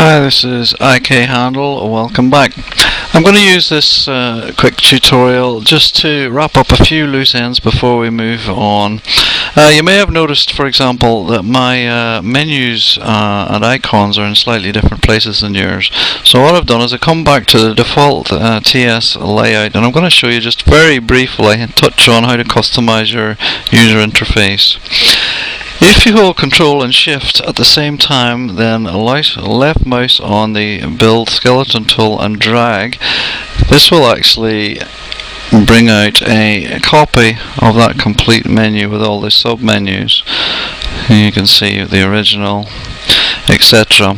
Hi, this is Igor K Handel. Welcome back. I'm going to use this quick tutorial just to wrap up a few loose ends before we move on. You may have noticed, for example, that my menus and icons are in slightly different places than yours. So what I've done is I come back to the default TS layout, and I'm going to show you just very briefly and touch on how to customize your user interface. If you hold Control and Shift at the same time, then left mouse on the build skeleton tool and drag, this will actually bring out a copy of that complete menu with all the sub menus. You can see the original, etc.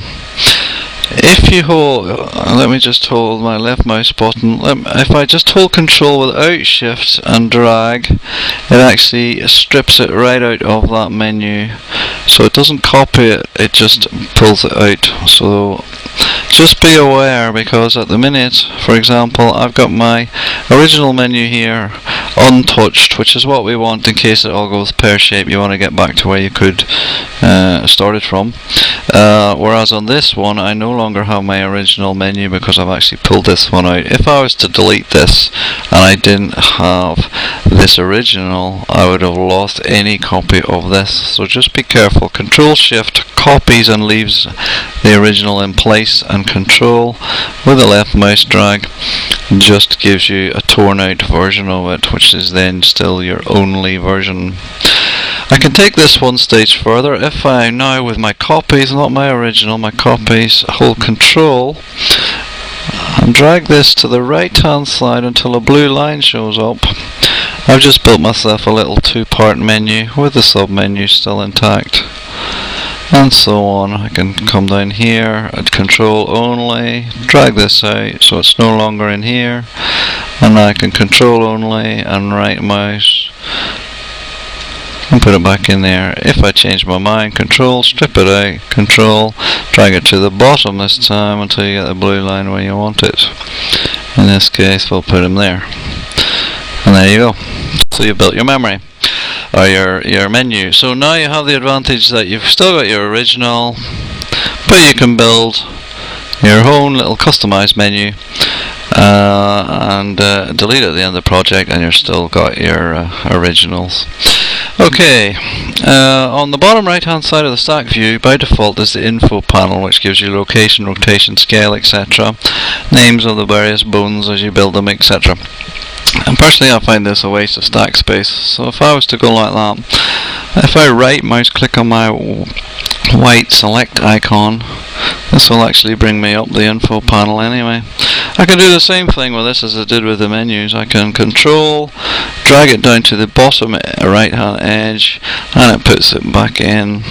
If you hold, let me just hold my left mouse button. If I just hold Control without Shift and drag, it actually strips it right out of that menu. So it doesn't copy it, it just pulls it out. So just be aware, because at the minute, for example, I've got my original menu here untouched, which is what we want in case it all goes pear-shaped. You want to get back to where you could started from. Whereas on this one, I no longer have my original menu because I've actually pulled this one out. If I was to delete this and I didn't have this original, I would have lost any copy of this. So just be careful. Control Shift copies and leaves the original in place, and Control with the left mouse drag just gives you a torn out version of it, which is then still your only version. I can take this one stage further. If I now, with my copies, not my original, my copies, hold Control and drag this to the right hand side until a blue line shows up, I've just built myself a little two-part menu with the sub-menu still intact, and so on. I can come down here at Control only, drag this out so it's no longer in here, and I can Control only and right mouse and put it back in there. If I change my mind, Control, strip it out, Control, drag it to the bottom this time until you get the blue line where you want it. In this case, we'll put him there. And there you go. So you built your memory, or your menu. So now you have the advantage that you've still got your original, but you can build your own little customized menu and delete it at the end of the project, and you've still got your originals. Okay, on the bottom right hand side of the stack view, by default is the info panel, which gives you location, rotation, scale, etc. Names of the various bones as you build them, etc. And personally I find this a waste of stack space. So if I was to go like that, if I right mouse click on my white select icon, this will actually bring me up the info panel anyway. I can do the same thing with this as I did with the menus. I can Control, drag it down to the bottom right hand edge, and it puts it back in.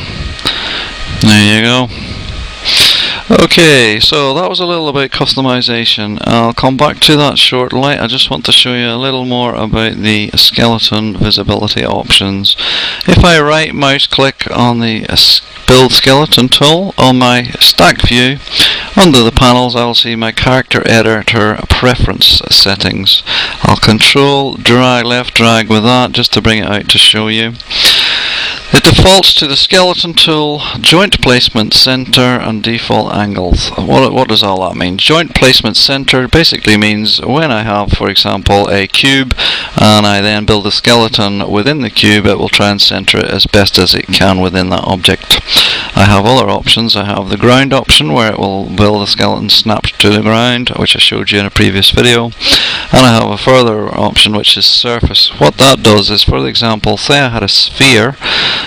There you go. Okay, so that was a little about customization. I'll come back to that shortly. I just want to show you a little more about the skeleton visibility options. If I right mouse click on the build skeleton tool on my stack view, under the panels I will see my character editor preference settings. I'll Control drag, left drag with that just to bring it out to show you. It defaults to the skeleton tool, joint placement, center, and default angles. What does all that mean? Joint placement center basically means when I have, for example, a cube and I then build a skeleton within the cube, it will try and center it as best as it can within that object. I have other options. I have the ground option, where it will build a skeleton snapped to the ground, which I showed you in a previous video. And I have a further option, which is surface. What that does is, for example, say I had a sphere,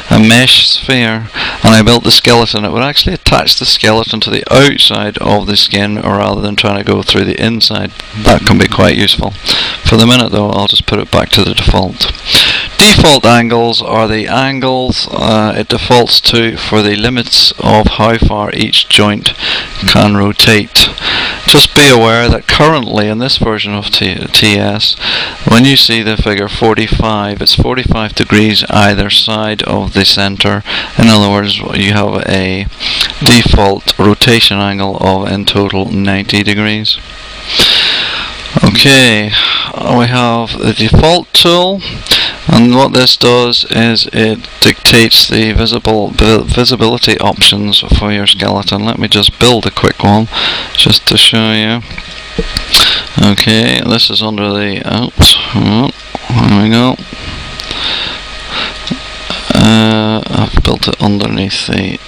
a mesh sphere, and I built the skeleton, it would actually attach the skeleton to the outside of the skin rather than trying to go through the inside. That can be quite useful. For the minute though, I'll just put it back to the default. Default angles are the angles it defaults to for the limits of how far each joint can rotate. Just be aware that currently in this version of TS, when you see the figure 45, it's 45 degrees either side of the center. In other words, you have a default rotation angle of in total 90 degrees. Okay, we have the default tool. And what this does is it dictates the visibility options for your skeleton. Let me just build a quick one just to show you. Okay, this is under the there we go. I've built it underneath the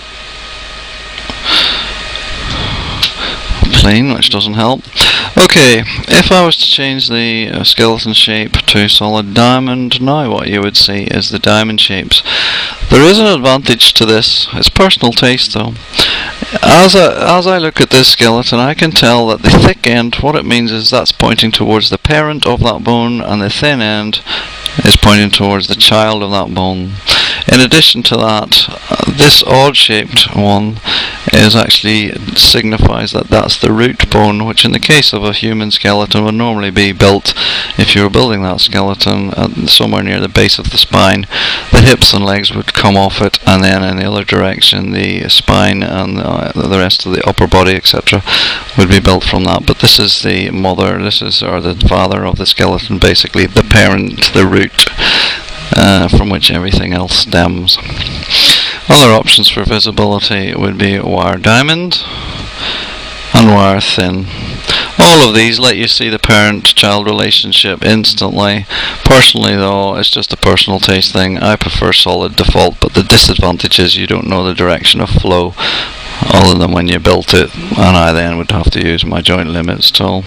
plane, which doesn't help. Okay, if I was to change the skeleton shape to solid diamond, now what you would see is the diamond shapes. There is an advantage to this. It's personal taste though. As I look at this skeleton, I can tell that the thick end, what it means is that's pointing towards the parent of that bone, and the thin end is pointing towards the child of that bone. In addition to that, this odd-shaped one actually signifies that that's the root bone, which in the case of a human skeleton would normally be built, if you were building that skeleton, somewhere near the base of the spine. The hips and legs would come off it, and then in the other direction the spine and the rest of the upper body, etc., would be built from that. But this is the mother, or the father of the skeleton, basically the parent, the root, from which everything else stems. Other options for visibility would be wire diamond and wire thin. All of these let you see the parent-child relationship instantly. Personally though, it's just a personal taste thing. I prefer solid default, but the disadvantage is you don't know the direction of flow other than when you built it, and I then would have to use my joint limits tool.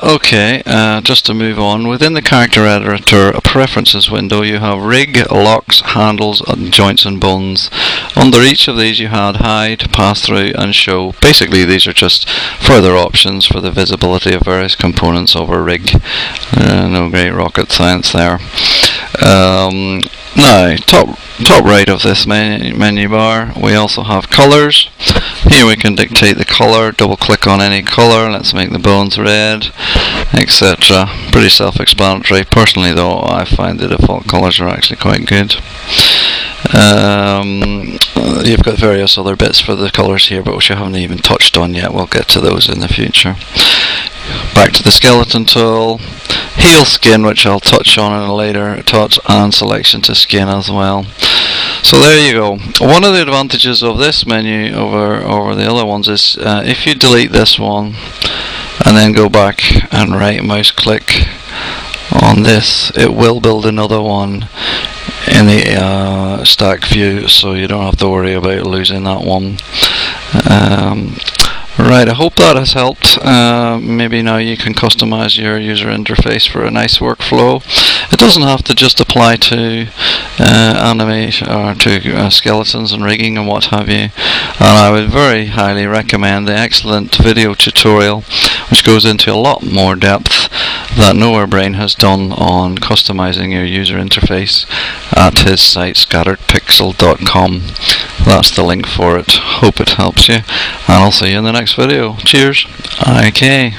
Okay, just to move on, within the character editor preferences window you have rig, locks, handles, joints and bones. Under each of these you had hide, pass through and show. Basically these are just further options for the visibility of various components of a rig. No great rocket science there. Now, top right of this menu bar, we also have colours. Here we can dictate the colour, double click on any colour, let's make the bones red, etc. Pretty self-explanatory. Personally though, I find the default colours are actually quite good. You've got various other bits for the colours here, but which I haven't even touched on yet. We'll get to those in the future. Back to the skeleton tool, heal skin, which I'll touch on in a later touch, and selection to skin as well. So there you go. One of the advantages of this menu over the other ones is if you delete this one and then go back and right mouse click on this, it will build another one in the stack view, so you don't have to worry about losing that one. Right, I hope that has helped. Maybe now you can customize your user interface for a nice workflow. It doesn't have to just apply to animation or to skeletons and rigging and what have you. And I would very highly recommend the excellent video tutorial, which goes into a lot more depth that NowhereBrain has done on customizing your user interface at his site scatteredpixel.com. That's the link for it. Hope it helps you, and I'll see you in the next video. Cheers. IK.